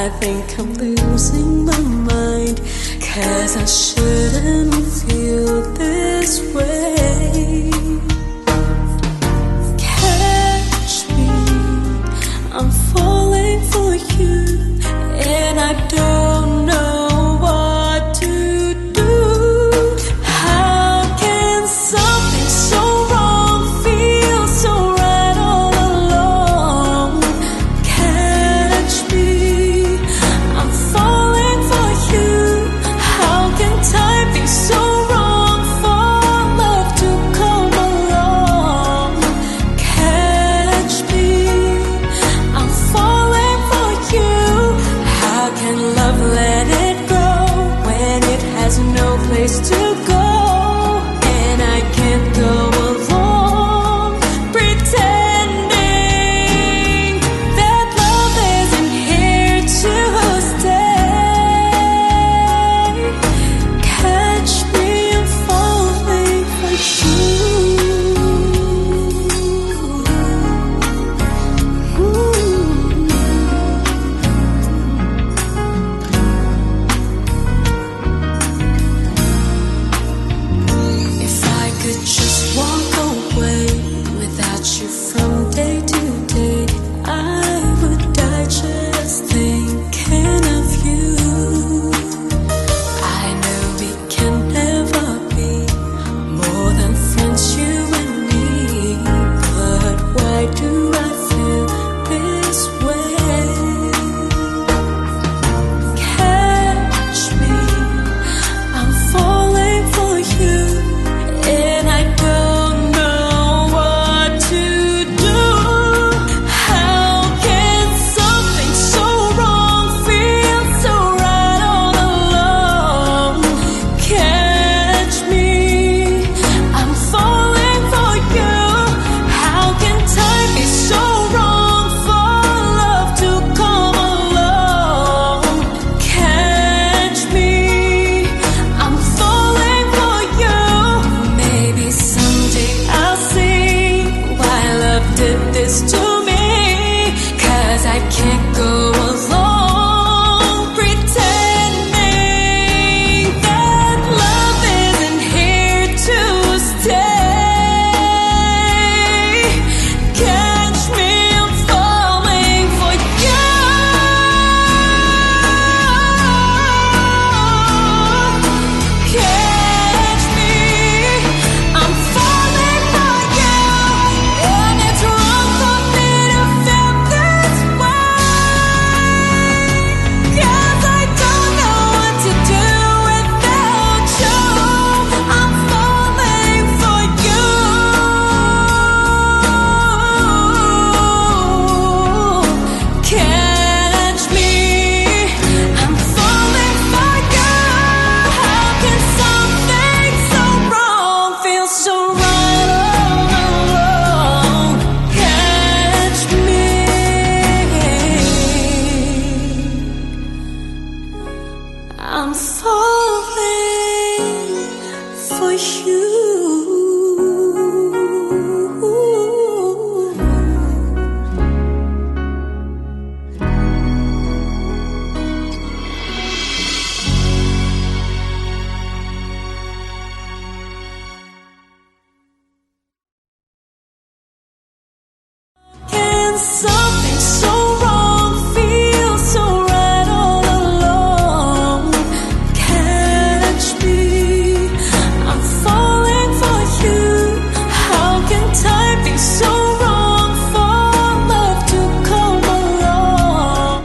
I think I'm losing my mind, 'cause I shouldn't feel this way. Catch me, I'm falling for you, and I don't know what to do. How can something so wrong feel so right all along? Catch me, I'm falling for you. How can time be so wrong for love to come along? Catch me, I'm falling for you. How can love let it go when it has no place to go? And I can't go along pretending that love isn't here to stay. Catch me, I'm falling for you. If I could just walk away without you from day to day, I would die just thinking of you. I know we can never be more than friends, you and me, but why do I feel this way? Catch me, I'm falling for you, and I don't know what to do. How can something so wrong feel so right all along? Catch me, I'm falling for you. How can time be so wrong for love to come along? Catch me, I'm falling for you. Maybe someday I'll see why love did this to me, 'cause I can't go along pretending that love isn't here to stay. Catch me, I'm falling for you. Catch me, I'm falling for you, and it's wrong for me to feel this way, 'cause I don't know what to do without you. I'm falling for you. Catch me, I'm falling for you. How can something so wrong feel so right all along? Catch me, I'm falling for you. Can something so wrong feel so right all along? Catch me, I'm falling for you. How can time be so wrong for love to come along?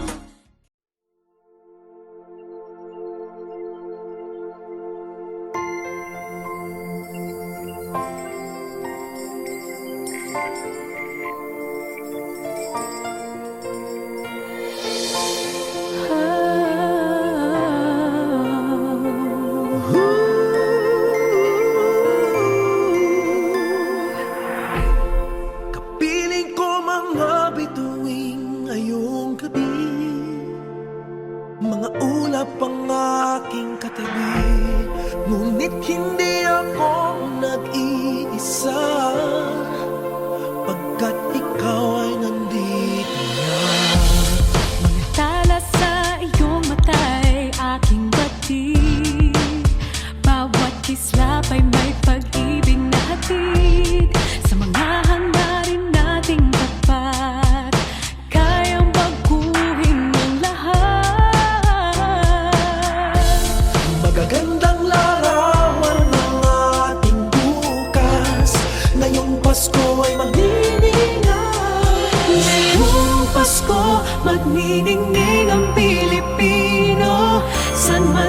Kapiling ko mga bituing ngayong gabi, mga ulap ang aking katabi, ngunit hindi ako nag-iisa, pagkat ikaw ay nandito na. Tala sa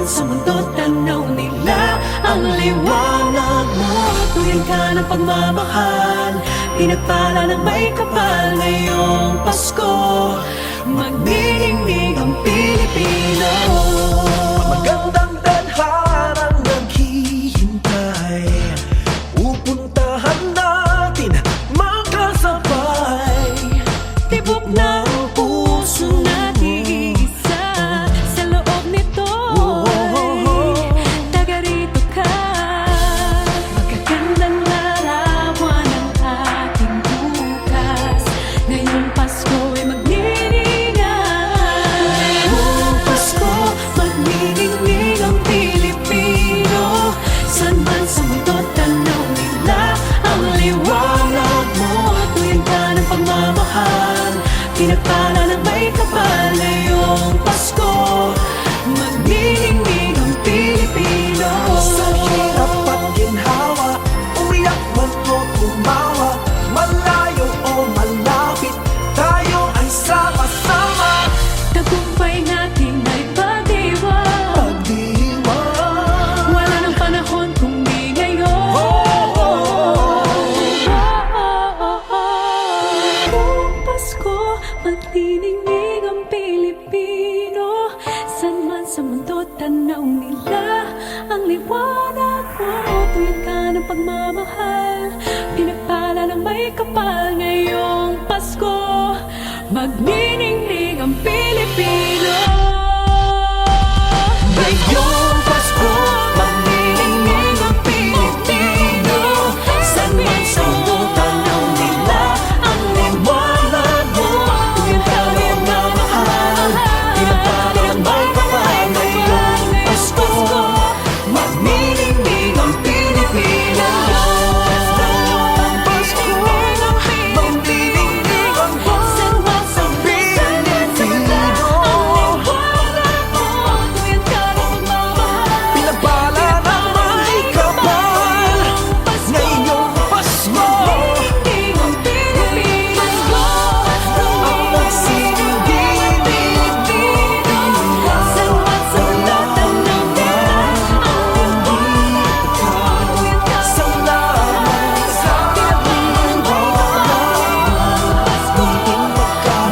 man sa mundo, tanaw nila ang liwanag mo. Tuwing ka ng pagmamahal, pinagpala ng may kapal. Ngayong Pasko, magniningning ang Pilipino. Magandang tadharang naghihintay, pupuntahan natin makasabay. Tibok ng puso natin isa, sa loob nito taga rito ka. Magagandang larawan ang ating bukas. Ngayong Pasko ay magniningay. Ngayong Pasko, magniningning ang Pilipino. San man sa mundo, tanaw nila ang liwanag mo. Tuwing ka ng pagmamahal, pinagpala ng may kapal. Ngayong Pasko, magniningning ang Pilipino. Sa hirap at ginhawa, umiyak man o tumawa, malayo o malapit, tayo ay sama-sama. Tagumpay natin ay pag-iwan. Pagdiwang, Wala nang panahon kung di ngayon. Ngayong Pasko, magniningning ang Pilipino. San man sa mundo, tanaw nila ang liwanag mo. Tuwing ka ng pagmamahal, pinagpala ng may kapal. Ngayong Pasko, magniningning ang Pilipino. ngayong Pasko, magniningning ang Pilipino. San man sa mundo, tanaw nila ang liwanag mo. Tuwing ka ng pagmamahal, pinagpala ng may kapal. Ngayong Pasko, magniningning ang Pilipino. Ngayong Pasko, magniningning ang San man sa mundo, Pilipino. tuwing ka ng pagmamahal, Pinagpala ng may kapal. Ngayong Pasko, magniningning ang Pilipino. ang nagsisilbing Pilipino. San man sa mundo, tanaw nila ang liwanag mo. Tuwing ka ng Salamat sa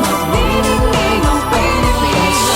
magniningning ang Pilipino.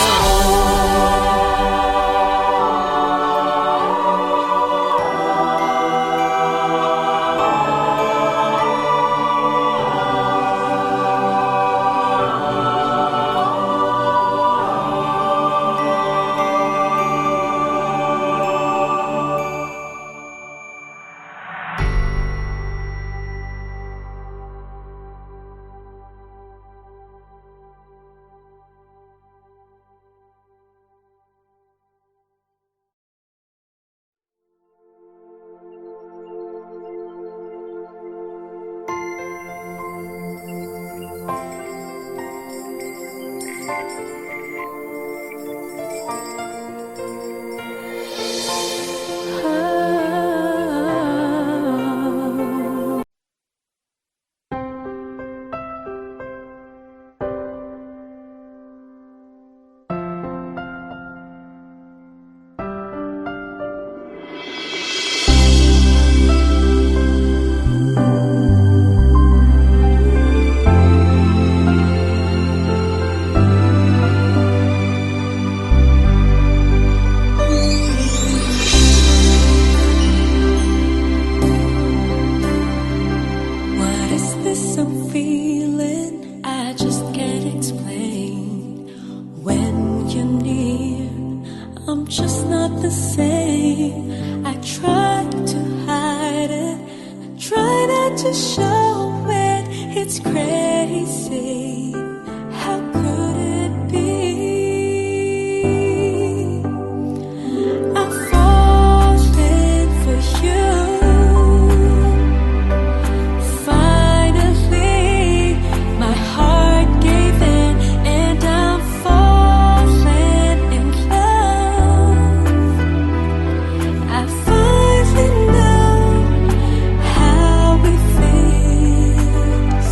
What is this I'm feeling? I just can't explain. When you're near, I'm just not the same. I try to hide it, I try not to show it. It's crazy. How could it be? I've fallen for you. Finally, my heart gave in, and I'm falling in love. I finally know how it feels.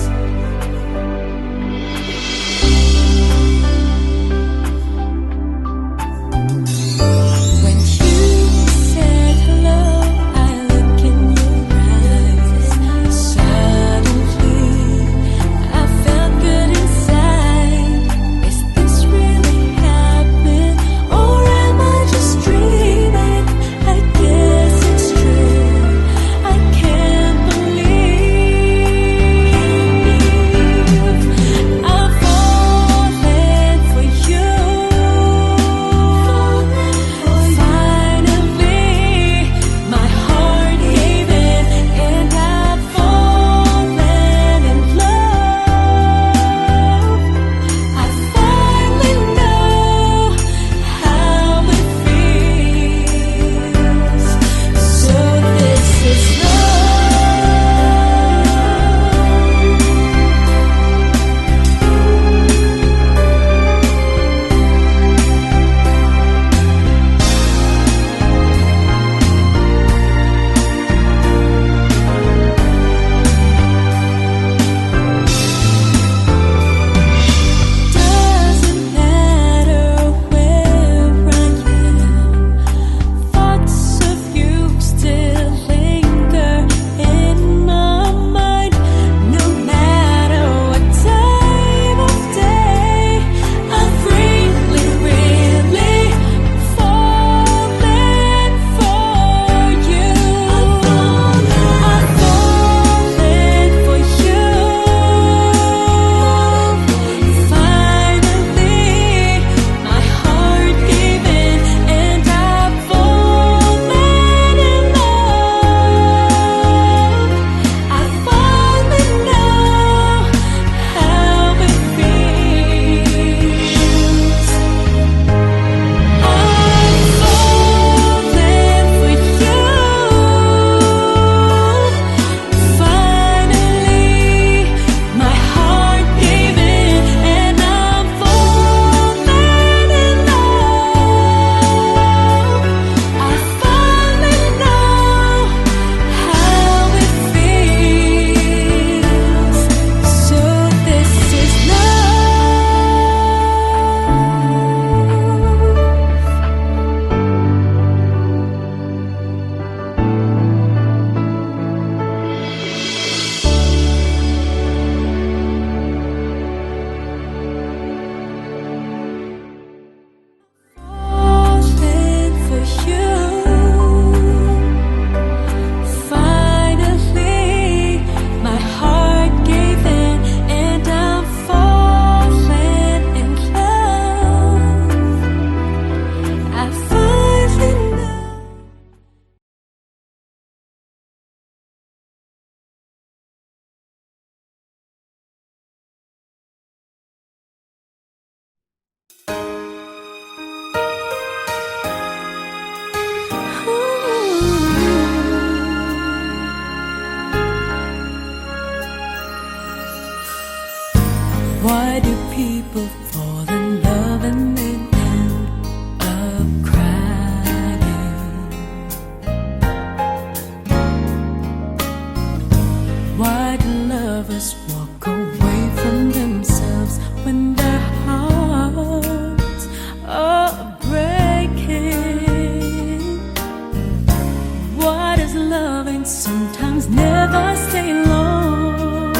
and sometimes never stay long.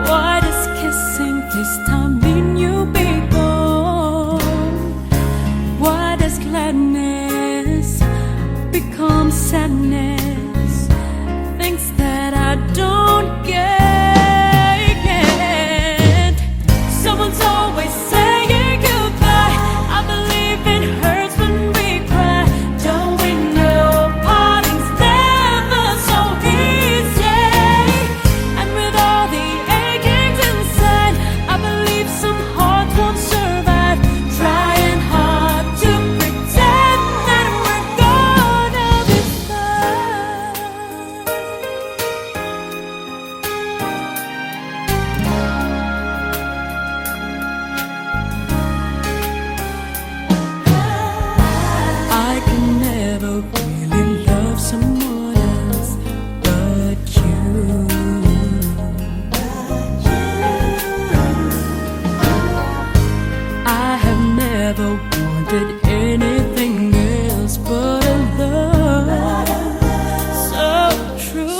Why does kissing this time mean you'll be gone? Why does gladness become sadness? Things that I don't get. Someone's always saying goodbye. I believe it hurts when we cry. Don't we know parting's never so easy? And with all the achings inside, I believe some hearts won't survive. Trying hard to pretend that we're gonna be fine. I can never really love someone else but you. I have never wanted anything else but a love so true.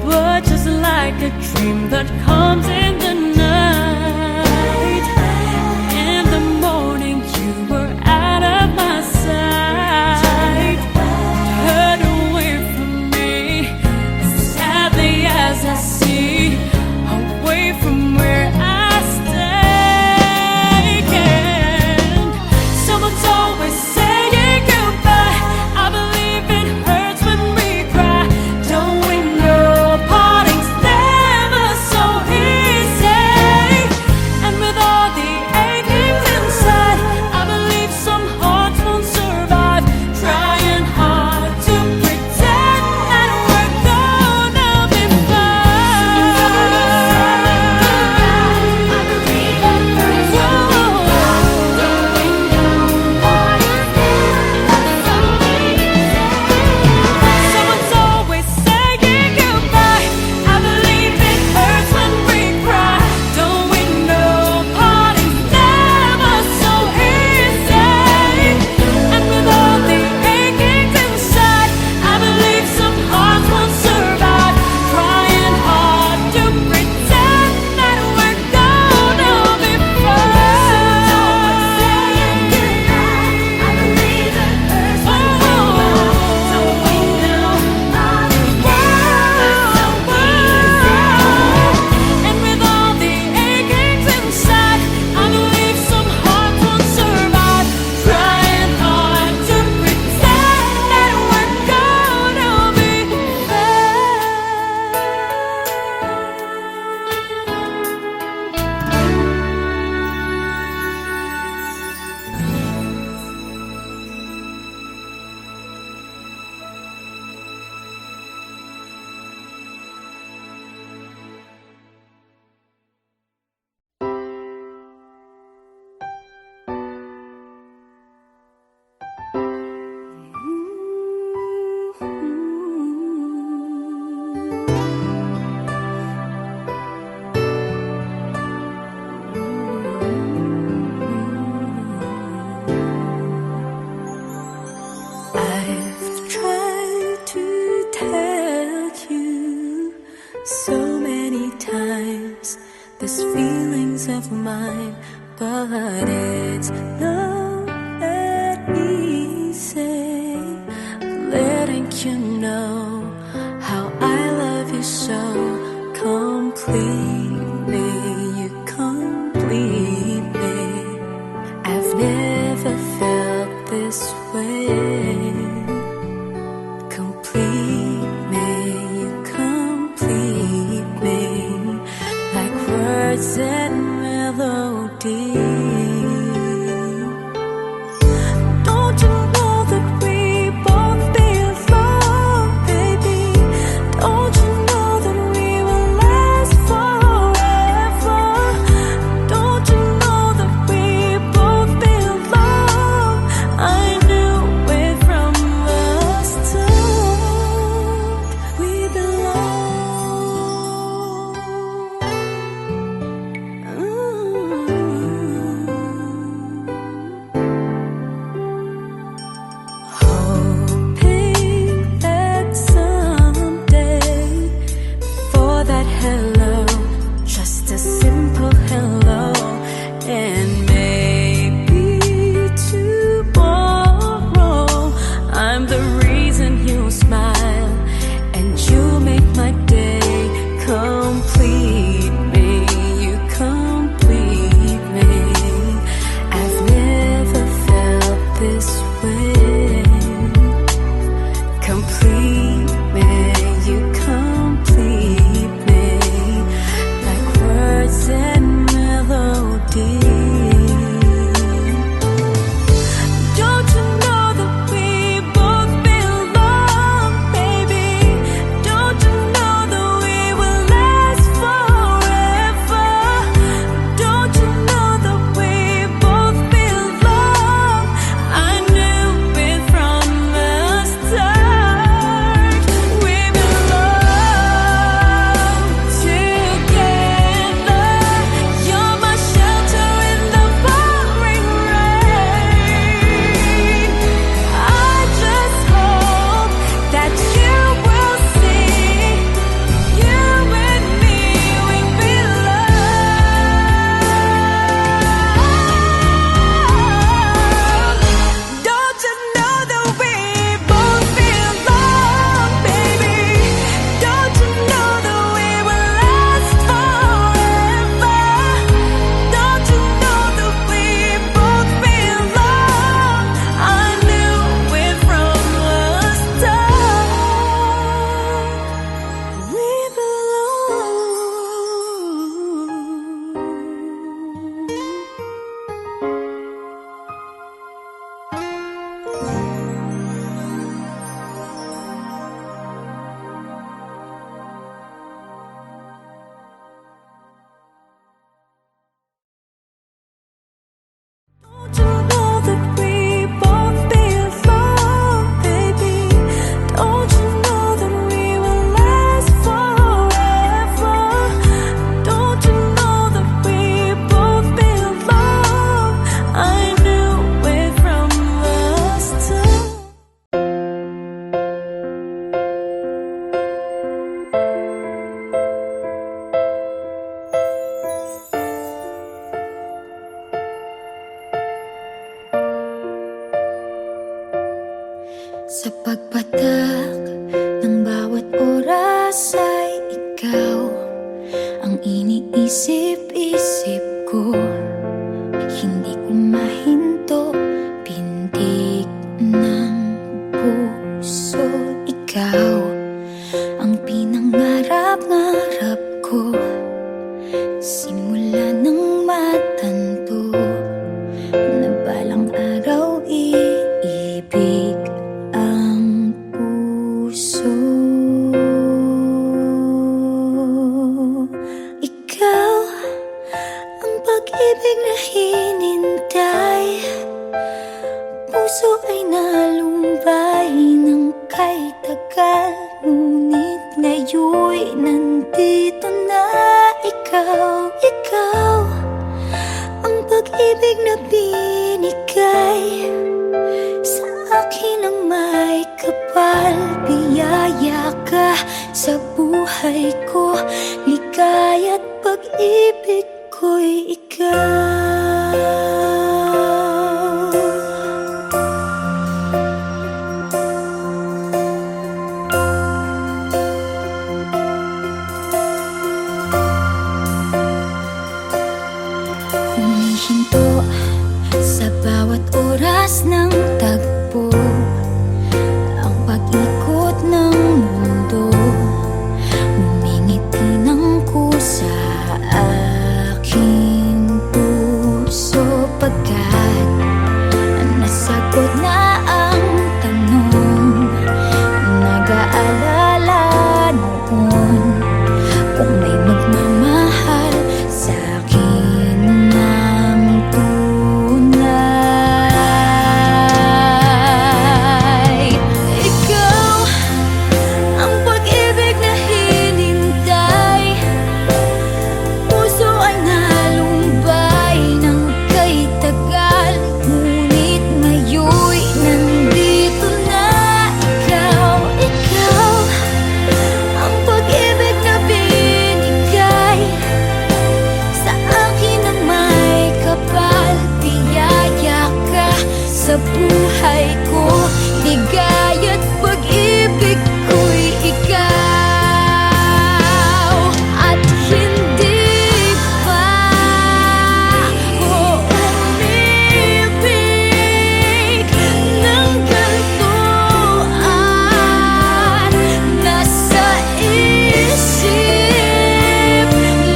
But just like a dream that comes in the night, in the morning you were out of my sight, turned away from me, sadly as I see, away from where I stay. And someone's always saying goodbye. I believe it hurts when we cry. Don't we know parting's never so easy? And with all the achings inside, I believe some hearts won't survive. Trying hard to pretend that we're gonna be Someone's always saying goodbye. I believe it hurts when we cry. Don't we know parting's never so easy? And with all the achings inside, I believe some hearts won't survive. Trying hard to pretend that we're gonna be And with all the achings inside, I believe some hearts won't survive. Trying hard to pretend that we're gonna be I've tried to tell you so many times these feelings of mine, but it's not easy letting you know how I love you so completely. You complete me. I've never felt this way. Complete me, you complete me, like words and melody. Don't you know that we both belong, baby? Don't you know that we will last forever? Don't you know that we both belong? I knew it Sa pagpatak ng bawat oras ay ikaw ang iniisip-isip ko. Hindi ko mahinto, pintig ng puso. Ikaw ang pinangarap-ngarap ko, simula ng matanto na balang araw iibig ang puso. Ikaw ang pag-ibig na hinintay, puso ay nalumbay ng kay tagal, ngunit ngayon'y nandito na ikaw. Ikaw ang pag-ibig na binigay sa akin ang may kapal. Biyaya ka sa buhay ko, ligaya't pag-ibig ko'y ikaw. Humihinto sa bawat oras ng tagpo, ang pag-ikot ng mundo, ngumingiti ng kusa aking puso. Pagkat nasagot na ang tanong, nag-aalala noon kung may magmamahal sa'kin ng tunay. Ikaw ang pag-ibig na hinintay, puso ay nalumbay ng kay tagal, ngunit ngayon'y nandito na ikaw. Ikaw ang pag-ibig na binigay sa akin ang may kapal. Biyaya ka sa buhay ko, ligaya't pag-ibig ko'y ikaw. At hindi pa ako umibig ng gantuan. Nasa isip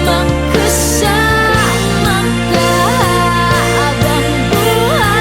magkasama ka habang buhay.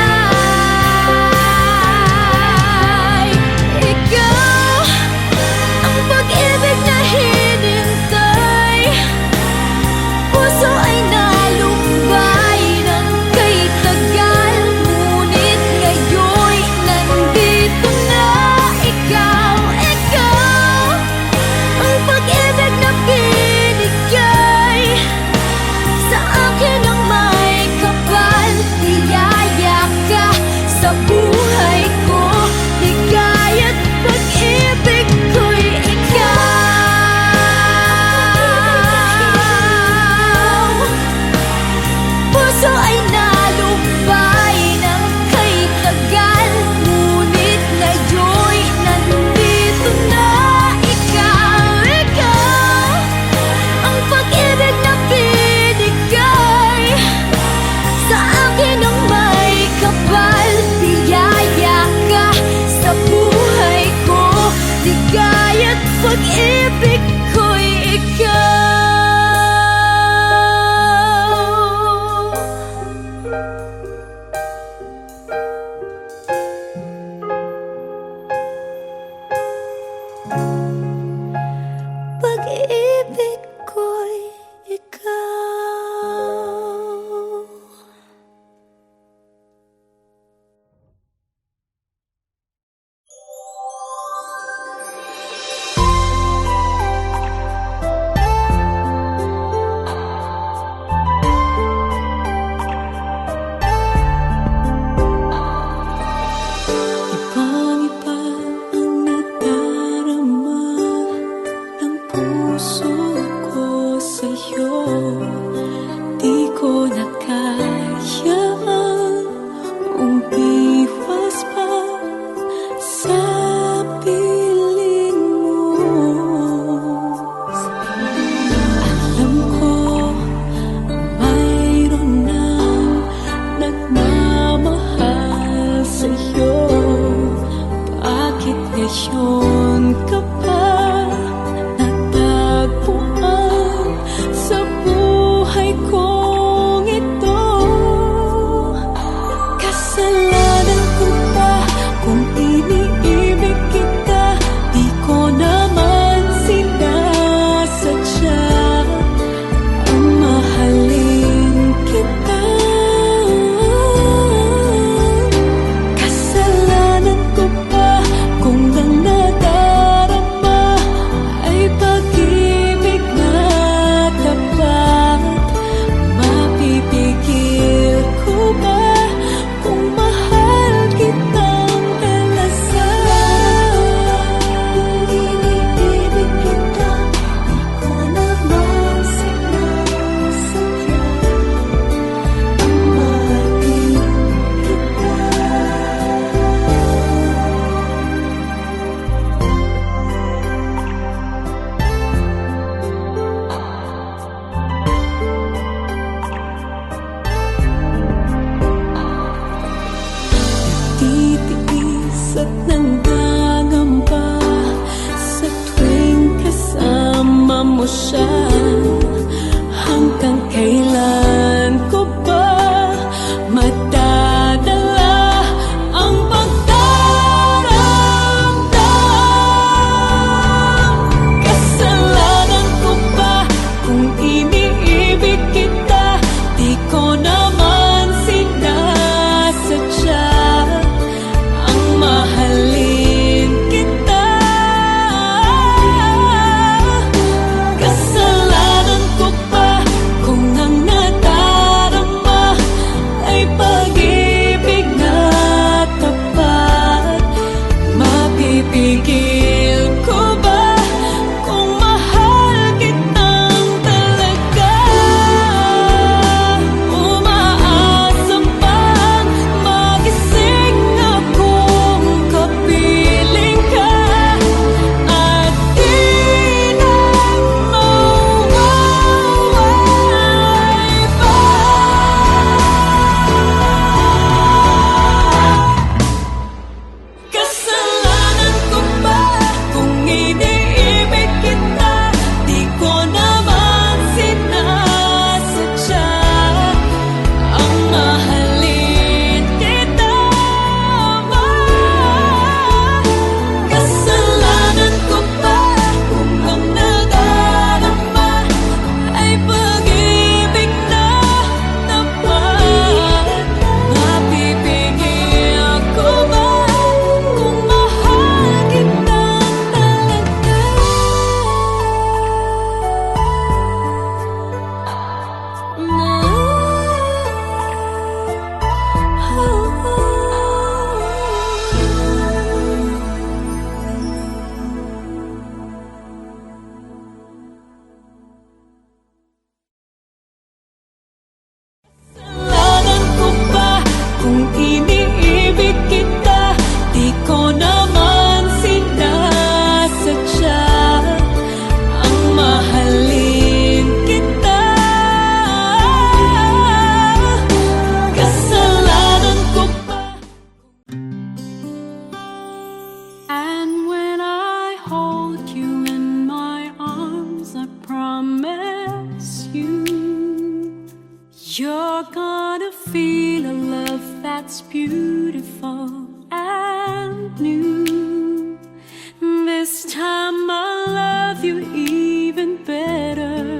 at nanggagamba sa tuwing kasama mo siya. Hanggang kailan ko ba matadala ang pagdaramdam? Kasalanan ko ba kung iniibig kita? Di ko naman sinasadya ang mahalin kita. Kasalanan ko ba kung ang nadarama ay pag-ibig na tapat? Mapipigil ko ba kung mahal kitang talaga? Umaasa pang magising akong kapiling ka at di na mawawala pa. Kasalanan ko ba kung iniibig kita? Di ko naman sinasadya ang mahalin kita. Kasalanan ko ba kung ang nadarama ay pag-ibig na tapat? Mapipigil ko ba kung mahal kitang talaga? Kasalanan ko ba kung iniibig kita? Di ko naman sinasadya ang mahalin kita. Kasalanan ko ba? And when I hold you in my arms, I promise you, you're gonna feel a love that's beautiful and new. This time I'll love you even better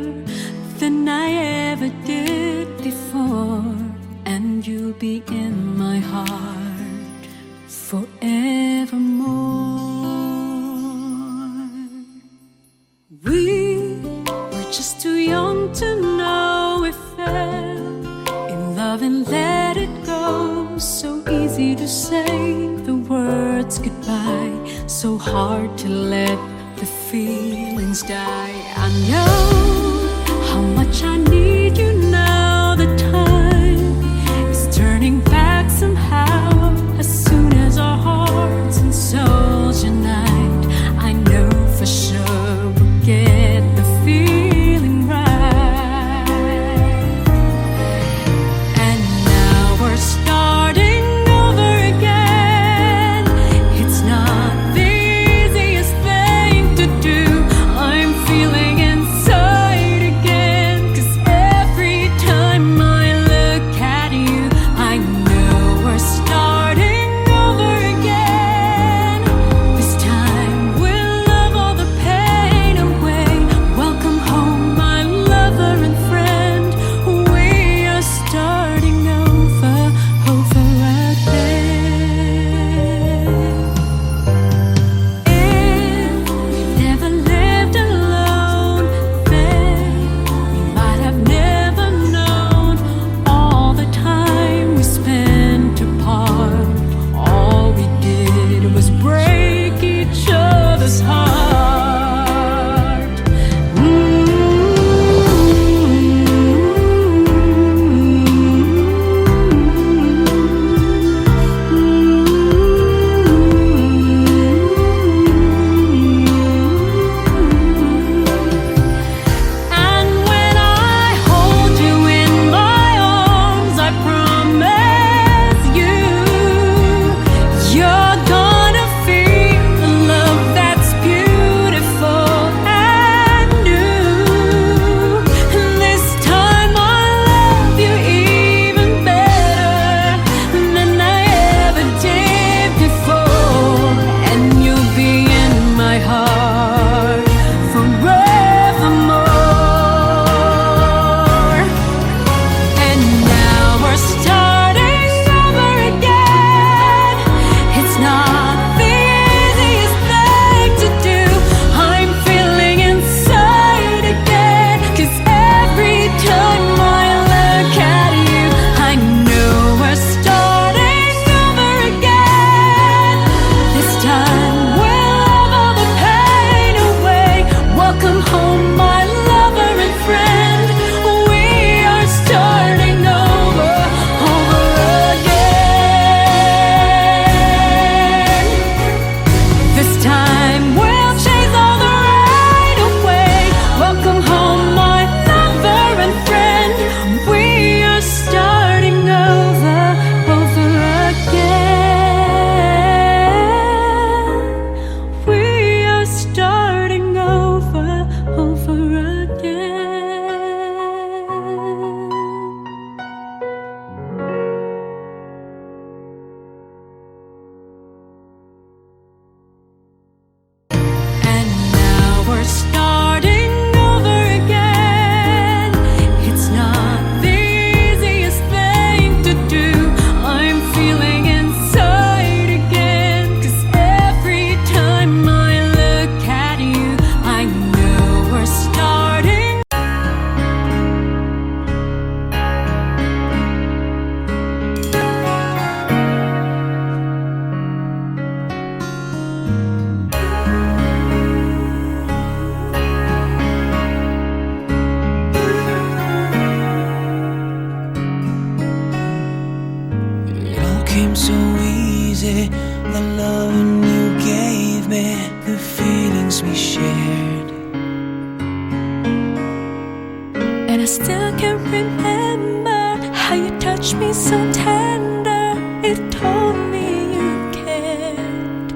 than I ever did before, and you'll be in my heart forevermore. We were just too young to know we fell in love and let it go. So easy to say the words goodbye, so hard to let the feelings die. I know how much I need you now. The time is turning back somehow. As soon as our hearts and souls unite, I know for sure we'll get the feeling right. And now we're starting over again. It's not the easiest thing to do. I'm feeling inside the loving you gave me, the feelings we shared. And I still can remember how you touched me so tender. It told me you cared.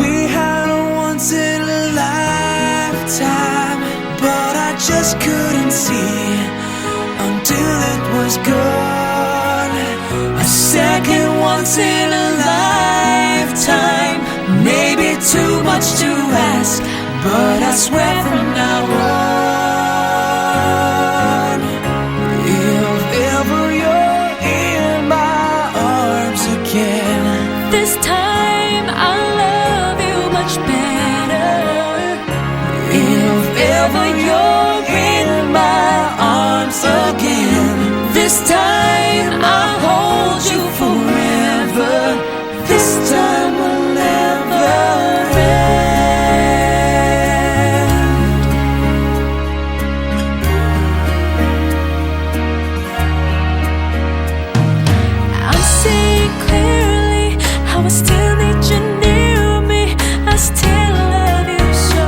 We had a once in a lifetime, but I just couldn't see until it was gone. A second once in a lifetime, maybe too much to ask, but I swear from now on, if ever you're in my arms again, This time I'll love you much better. if ever you're in my arms again, this time I'll hold you forever. This time will never end. I'm seeing clearly how I still need you near me. I still love you so.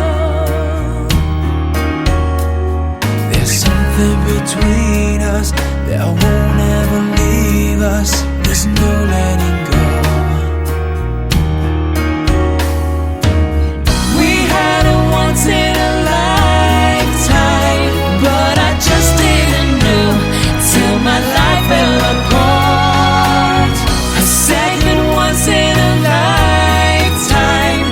There's something between us that won't ever leave us. There's no letting go. We had a once in a lifetime, but I just didn't know till my life fell apart. A second once in a lifetime,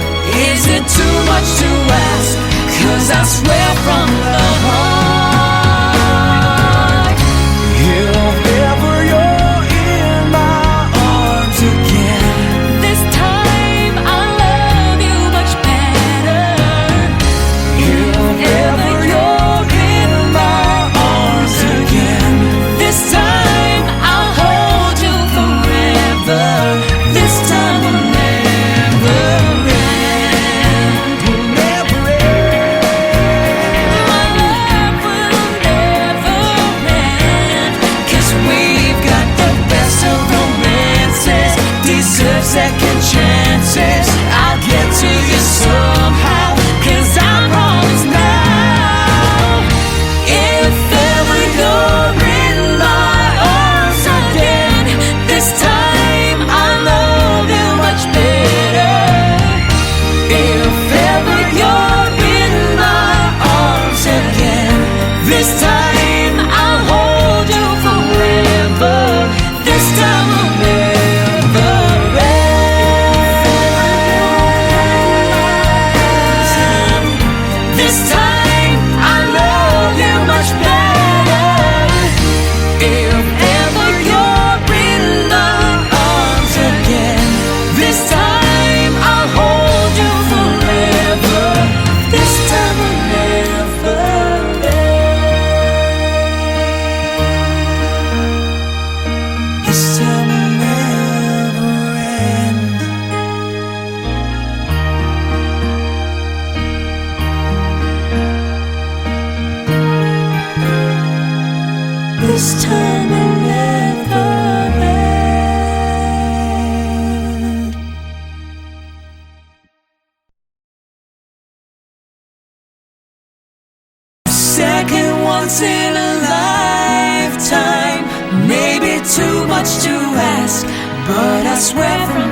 is it too much to ask? 'Cause I swear from the heart, if ever you're in my arms again, This time I'll love you much better. if ever you're in my arms again, This time I'll hold you forever. This time will never end. will never end. My love will never end. 'Cause we've got the best of romances, deserve second chances. I'll get to you somehow, 'cause I promise now, if ever you're in my arms again, this time I'll love you much better. If ever you're in my arms again, this time I'll hold you forever. This time will never end. This time I love you much better. If ever you're in my arms again, this time I'll hold you forever. This time will never end. This time will never end. This time will never end. Second once in a lifetime, maybe too much to ask, but I swear from